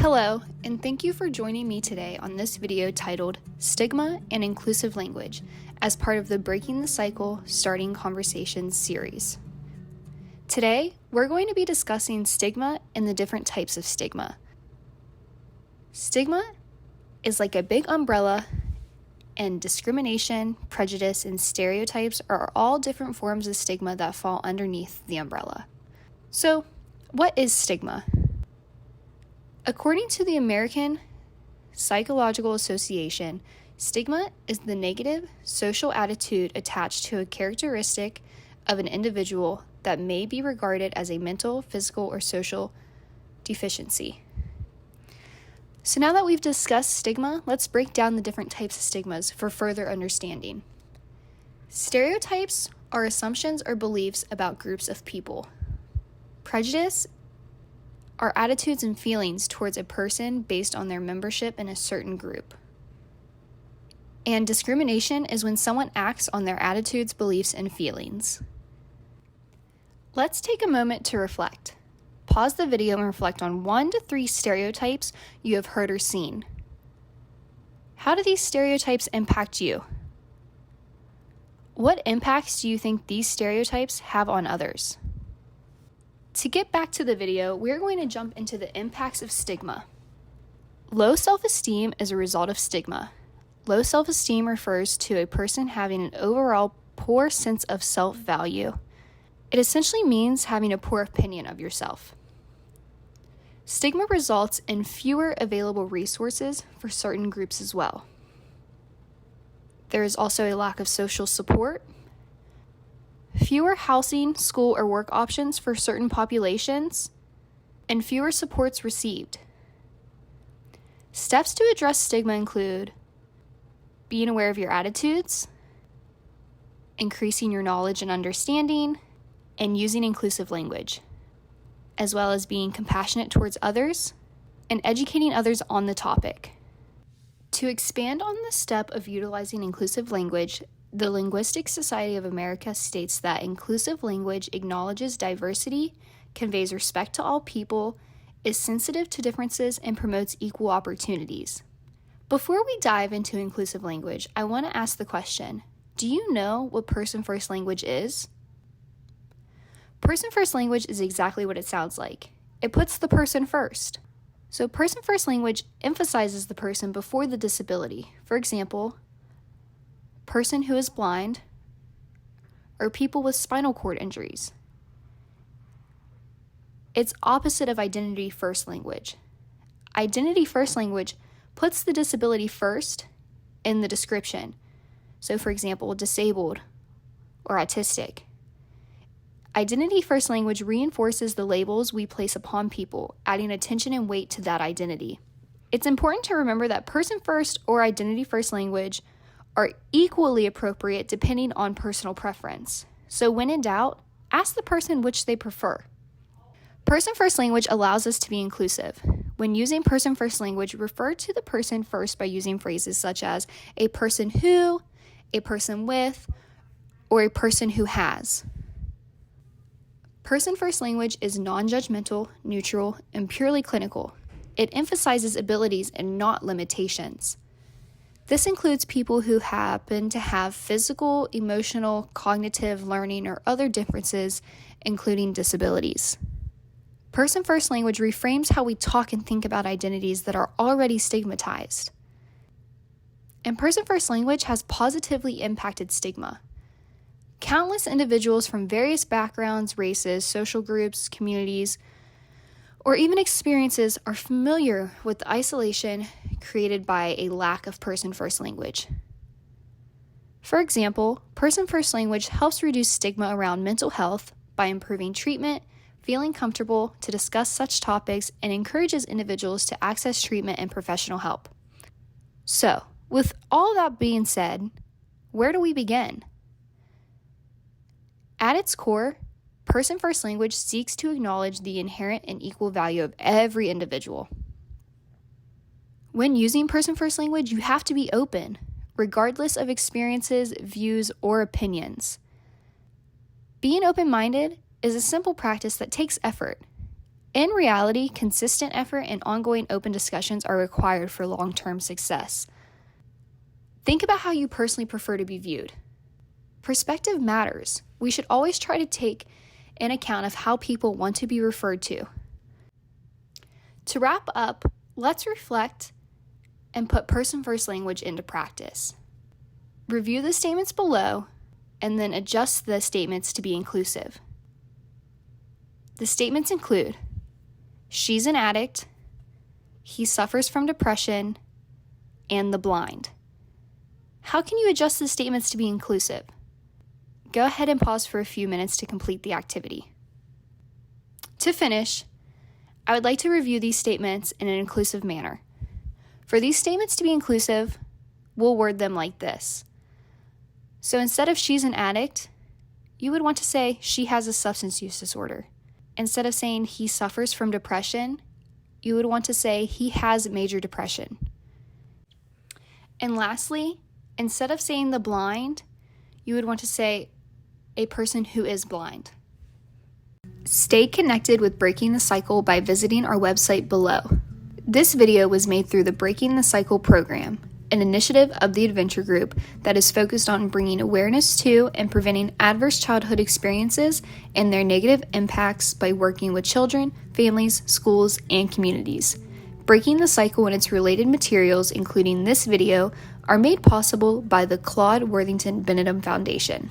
Hello, and thank you for joining me today on this video titled Stigma and Inclusive Language as part of the Breaking the Cycle, Starting Conversations series. Today, we're going to be discussing stigma and the different types of stigma. Stigma is like a big umbrella, and discrimination, prejudice, and stereotypes are all different forms of stigma that fall underneath the umbrella. So, what is stigma? According to the American Psychological Association, stigma is the negative social attitude attached to a characteristic of an individual that may be regarded as a mental, physical, or social deficiency. So now that we've discussed stigma, let's break down the different types of stigmas for further understanding. Stereotypes are assumptions or beliefs about groups of people. Prejudice are attitudes and feelings towards a person based on their membership in a certain group. And discrimination is when someone acts on their attitudes, beliefs, and feelings. Let's take a moment to reflect. Pause the video and reflect on 1 to 3 stereotypes you have heard or seen. How do these stereotypes impact you? What impacts do you think these stereotypes have on others? To get back to the video, we're going to jump into the impacts of stigma. Low self-esteem is a result of stigma. Low self-esteem refers to a person having an overall poor sense of self-value. It essentially means having a poor opinion of yourself. Stigma results in fewer available resources for certain groups as well. There is also a lack of social support, fewer housing, school, or work options for certain populations, and fewer supports received. Steps to address stigma include being aware of your attitudes, increasing your knowledge and understanding, and using inclusive language, as well as being compassionate towards others and educating others on the topic. To expand on the step of utilizing inclusive language, the Linguistic Society of America states that inclusive language acknowledges diversity, conveys respect to all people, is sensitive to differences, and promotes equal opportunities. Before we dive into inclusive language, I want to ask the question, do you know what person-first language is? Person-first language is exactly what it sounds like. It puts the person first. So person-first language emphasizes the person before the disability. For example, person who is blind, or people with spinal cord injuries. It's opposite of identity-first language. Identity-first language puts the disability first in the description. So for example, disabled or autistic. Identity-first language reinforces the labels we place upon people, adding attention and weight to that identity. It's important to remember that person-first or identity-first language are equally appropriate depending on personal preference. So when in doubt, ask the person which they prefer. Person-first language allows us to be inclusive. When using person-first language, refer to the person first by using phrases such as a person who, a person with, or a person who has. Person-first language is non-judgmental, neutral, and purely clinical. It emphasizes abilities and not limitations. This includes people who happen to have physical, emotional, cognitive, learning, or other differences, including disabilities. Person-first language reframes how we talk and think about identities that are already stigmatized. And person-first language has positively impacted stigma. Countless individuals from various backgrounds, races, social groups, communities, or even experiences are familiar with the isolation created by a lack of person-first language. For example, person-first language helps reduce stigma around mental health by improving treatment, feeling comfortable to discuss such topics, and encourages individuals to access treatment and professional help. So, with all that being said, where do we begin? At its core, person-first language seeks to acknowledge the inherent and equal value of every individual. When using person-first language, you have to be open, regardless of experiences, views, or opinions. Being open-minded is a simple practice that takes effort. In reality, consistent effort and ongoing open discussions are required for long-term success. Think about how you personally prefer to be viewed. Perspective matters. We should always try to take in account of how people want to be referred to. To wrap up, let's reflect and put person-first language into practice. Review the statements below and then adjust the statements to be inclusive. The statements include, she's an addict, he suffers from depression, and the blind. How can you adjust the statements to be inclusive? Go ahead and pause for a few minutes to complete the activity. To finish, I would like to review these statements in an inclusive manner. For these statements to be inclusive, we'll word them like this. So instead of she's an addict, you would want to say she has a substance use disorder. Instead of saying he suffers from depression, you would want to say he has major depression. And lastly, instead of saying the blind, you would want to say a person who is blind. Stay connected with Breaking the Cycle by visiting our website below. This video was made through the Breaking the Cycle program, an initiative of the Adventure Group that is focused on bringing awareness to and preventing adverse childhood experiences and their negative impacts by working with children, families, schools, and communities. Breaking the Cycle and its related materials, including this video, are made possible by the Claude Worthington Benedum Foundation.